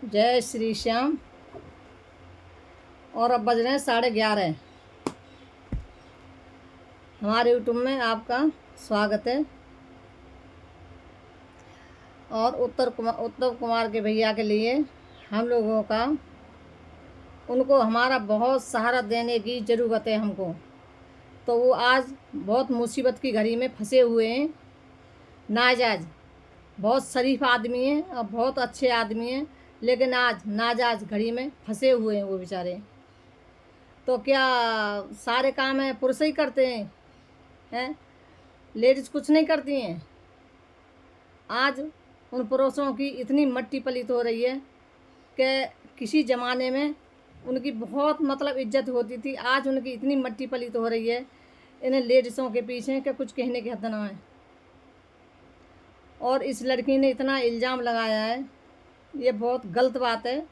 जय श्री श्याम। और अब बज रहे हैं 11:30। हमारे यूट्यूब में आपका स्वागत है। और उत्तम कुमार के भैया के लिए हम लोगों का उनको हमारा बहुत सहारा देने की ज़रूरत है हमको। तो वो आज बहुत मुसीबत की घड़ी में फंसे हुए हैं। नाजायज़ बहुत शरीफ आदमी हैं और बहुत अच्छे आदमी हैं, लेकिन आज नाजायज़ घड़ी में फंसे हुए हैं वो बेचारे। तो क्या सारे काम हैं पुरुष ही करते हैं? लेडीज़ कुछ नहीं करती हैं। आज उन पुरुषों की इतनी मट्टी पलीत हो रही है कि किसी ज़माने में उनकी बहुत मतलब इज्जत होती थी, आज उनकी इतनी मट्टी पलीत हो रही है इन्हें लेडीज़ों के पीछे कि कुछ कहने की हद ना है। और इस लड़की ने इतना इल्ज़ाम लगाया है, ये बहुत गलत बात है।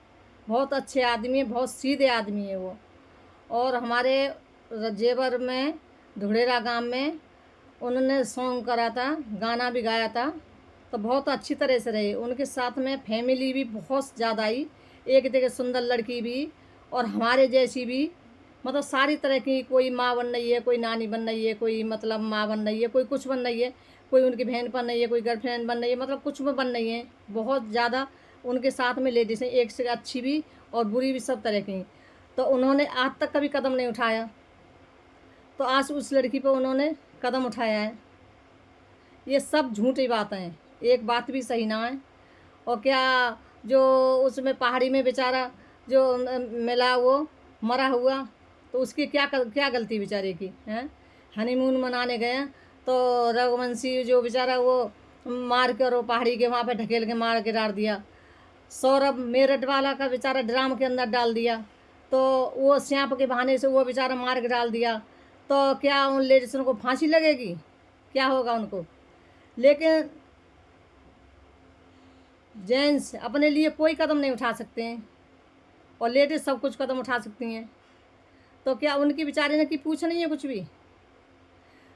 बहुत अच्छे आदमी है, बहुत सीधे आदमी है वो। और हमारे जेवर में धुड़ेरा गांव में उन्होंने सॉन्ग करा था, गाना भी गाया था, तो बहुत अच्छी तरह से रहे। उनके साथ में फैमिली भी बहुत ज़्यादा आई, एक देखिए सुंदर लड़की भी और हमारे जैसी भी, मतलब सारी तरह की। कोई माँ बन रही है, कोई नानी बन रही है, कोई मतलब माँ बन रही है, कोई कुछ बन रही है, कोई उनकी बहन बन रही है, कोई गर्लफ्रेंड बन रही है, मतलब कुछ भी बन रही है। बहुत ज़्यादा उनके साथ में लेडीज़ हैं, एक से अच्छी भी और बुरी भी, सब तरह की। तो उन्होंने आज तक कभी कदम नहीं उठाया, तो आज उस लड़की पर उन्होंने कदम उठाया है। ये सब झूठी बातें हैं, एक बात भी सही ना है। और क्या जो उसमें पहाड़ी में बेचारा जो मिला वो मरा हुआ, तो उसकी क्या गलती बेचारे की है? हनीमून मनाने गए तो रघुवंशी जो बेचारा वो मार के और वो पहाड़ी के वहाँ पे ढकेल के मार के डाल दिया। सौरभ मेरठ वाला का बेचारा ड्राम के अंदर डाल दिया, तो वो सांप के बहाने से वो बेचारा मार के डाल दिया। तो क्या उन लेडीज़ों को फांसी लगेगी? क्या होगा उनको? लेकिन जेंट्स अपने लिए कोई कदम नहीं उठा सकते हैं और लेडीज़ सब कुछ कदम उठा सकती हैं। तो क्या उनकी बेचारे ने की पूछ नहीं है कुछ भी?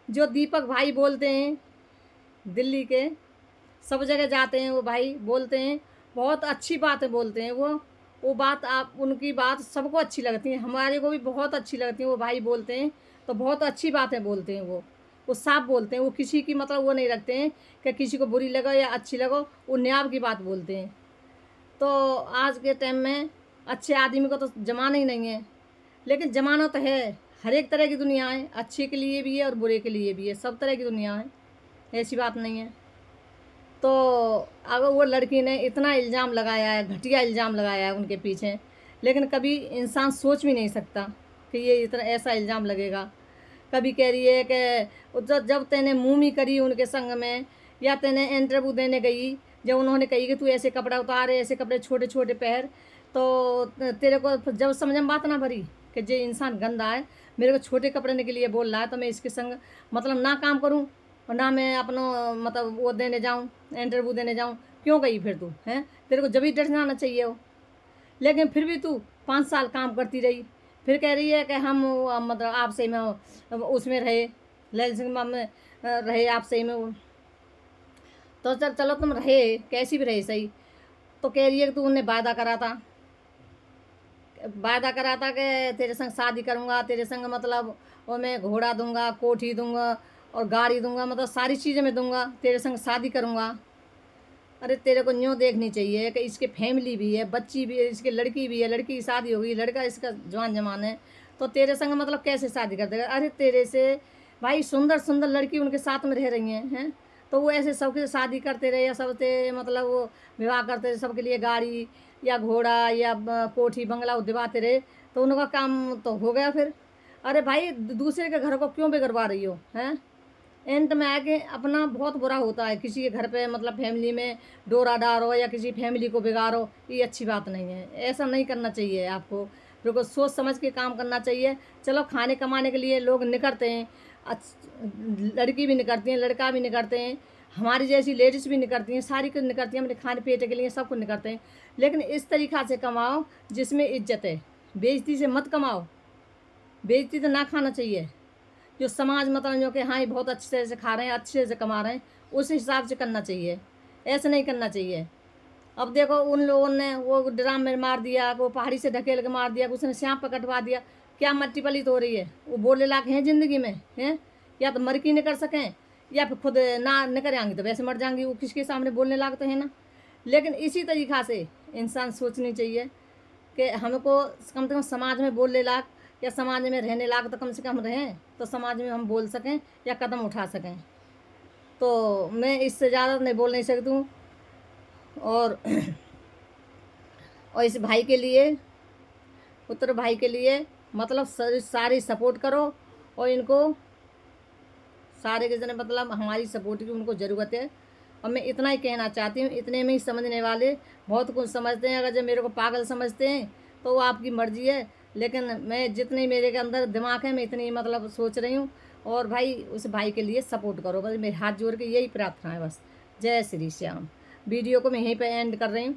जो दीपक भाई बोलते हैं दिल्ली के, सब जगह जाते हैं वो भाई बोलते हैं, बहुत अच्छी बातें बोलते हैं वो बात आप उनकी बात सबको अच्छी लगती है, हमारे को भी बहुत अच्छी लगती है। वो भाई बोलते हैं तो बहुत अच्छी बातें बोलते हैं, वो साफ बोलते हैं। वो किसी की मतलब वो नहीं रखते हैं कि किसी को बुरी लगे या अच्छी लगो, वो न्याय की बात बोलते हैं। तो आज के टाइम में अच्छे आदमी को तो ज़माना ही नहीं है, लेकिन ज़माना तो है। हर एक तरह की दुनिया है, अच्छे के लिए भी है और बुरे के लिए भी है, सब तरह की दुनिया है, ऐसी बात नहीं है। तो अगर वो लड़की ने इतना इल्ज़ाम लगाया है, घटिया इल्ज़ाम लगाया है उनके पीछे, लेकिन कभी इंसान सोच भी नहीं सकता कि ये इतना ऐसा इल्ज़ाम लगेगा। कभी कह रही है कि जब तेने मुँह करी उनके संग में, या तेने इंटरव्यू देने गई, जब उन्होंने कही कि तू ऐसे कपड़ा उतार, ऐसे कपड़े छोटे छोटे पहन, तो तेरे को जब समझ में बात ना भरी कि ये इंसान गंदा है, मेरे को छोटे कपड़े के लिए बोल रहा है, तो मैं इसके संग मतलब ना काम करूं और ना मैं अपना मतलब वो देने जाऊं, इंटरव्यू देने जाऊं। क्यों गई फिर तू? हैं, तेरे को जब ही डर जाना चाहिए हो। लेकिन फिर भी तू 5 साल काम करती रही, फिर कह रही है कि हम मतलब आपसे में उसमें रहे, सिंह में रहे आपसे में वो। तो चलो तुम रहे, कैसी भी रहे सही। तो कह रही है कि तू उन्हें वायदा करा था कि तेरे संग शादी करूँगा, तेरे संग मतलब वो मैं घोड़ा दूंगा, कोठी दूंगा और गाड़ी दूंगा, मतलब सारी चीज़ें मैं दूंगा, तेरे संग शादी करूँगा। अरे तेरे को न्यों देखनी चाहिए कि इसके फैमिली भी है, बच्ची भी है, इसकी लड़की भी है, लड़की की शादी होगी, लड़का इसका जवान जमान है, तो तेरे संग मतलब कैसे शादी कर देगा? अरे तेरे से भाई सुंदर सुंदर लड़की उनके साथ में रह रही हैं, तो वो ऐसे सबके शादी करते रहे या सबसे मतलब वो विवाह करते रहे, सबके लिए गाड़ी या घोड़ा या कोठी बंगला दिवाते रहे, तो उनका काम तो हो गया फिर। अरे भाई दूसरे के घर को क्यों बिगड़वा रही हो? हैं, एंड में आके अपना बहुत बुरा होता है। किसी के घर पे मतलब फैमिली में डोरा डालो या किसी फैमिली को बिगाड़ो, ये अच्छी बात नहीं है, ऐसा नहीं करना चाहिए आपको। बिल्कुल सोच समझ के काम करना चाहिए। चलो खाने कमाने के लिए लोग निकलते हैं, लड़की भी निकलती हैं, लड़का भी निकलते हैं, हमारी जैसी लेडीज़ भी निकलती हैं, सारी कुछ निकलती हैं, अपने खाने पेट के लिए सब कुछ निकलते हैं। लेकिन इस तरीक़ा से कमाओ जिसमें इज्जत है, बेइज्जती से मत कमाओ, बेइज्जती तो ना खाना चाहिए। जो समाज मतलब जो कि हाँ ये बहुत अच्छे से खा रहे हैं, अच्छे से कमा रहे हैं, उस हिसाब से करना चाहिए, ऐसे नहीं करना चाहिए। अब देखो उन लोगों ने वो ड्राम में मार दिया, वो पहाड़ी से ढकेल के मार दिया, उसने सांप पर कटवा दिया, क्या मट्टी पलीत हो रही है? वो बोलने लायक हैं ज़िंदगी में? हैं या तो मर की नहीं कर सकें, या फिर खुद ना निकल आएंगी तो वैसे मर जाएंगी, वो किसके सामने बोलने लायक तो है ना। लेकिन इसी तरीक़ा से इंसान सोचनी चाहिए कि हमको कम से कम समाज में बोलने लायक या समाज में रहने लायक तो कम से कम रहें, तो समाज में हम बोल सकें या कदम उठा सकें। तो मैं इससे ज़्यादा नहीं बोल नहीं सकती हूँ। और और इस भाई के लिए, पुत्र भाई के लिए मतलब सारी सपोर्ट करो, और इनको सारे के जने मतलब हमारी सपोर्ट की उनको ज़रूरत है। और मैं इतना ही कहना चाहती हूँ, इतने में ही समझने वाले बहुत कुछ समझते हैं। अगर जब मेरे को पागल समझते हैं तो वो आपकी मर्ज़ी है, लेकिन मैं जितनी मेरे के अंदर दिमाग है मैं इतनी मतलब सोच रही हूँ। और भाई उस भाई के लिए सपोर्ट करो, बस मेरे हाथ जोड़ के यही प्रार्थना है बस। जय श्री श्याम। वीडियो को मैं यहीं पे एंड कर रही हूँ।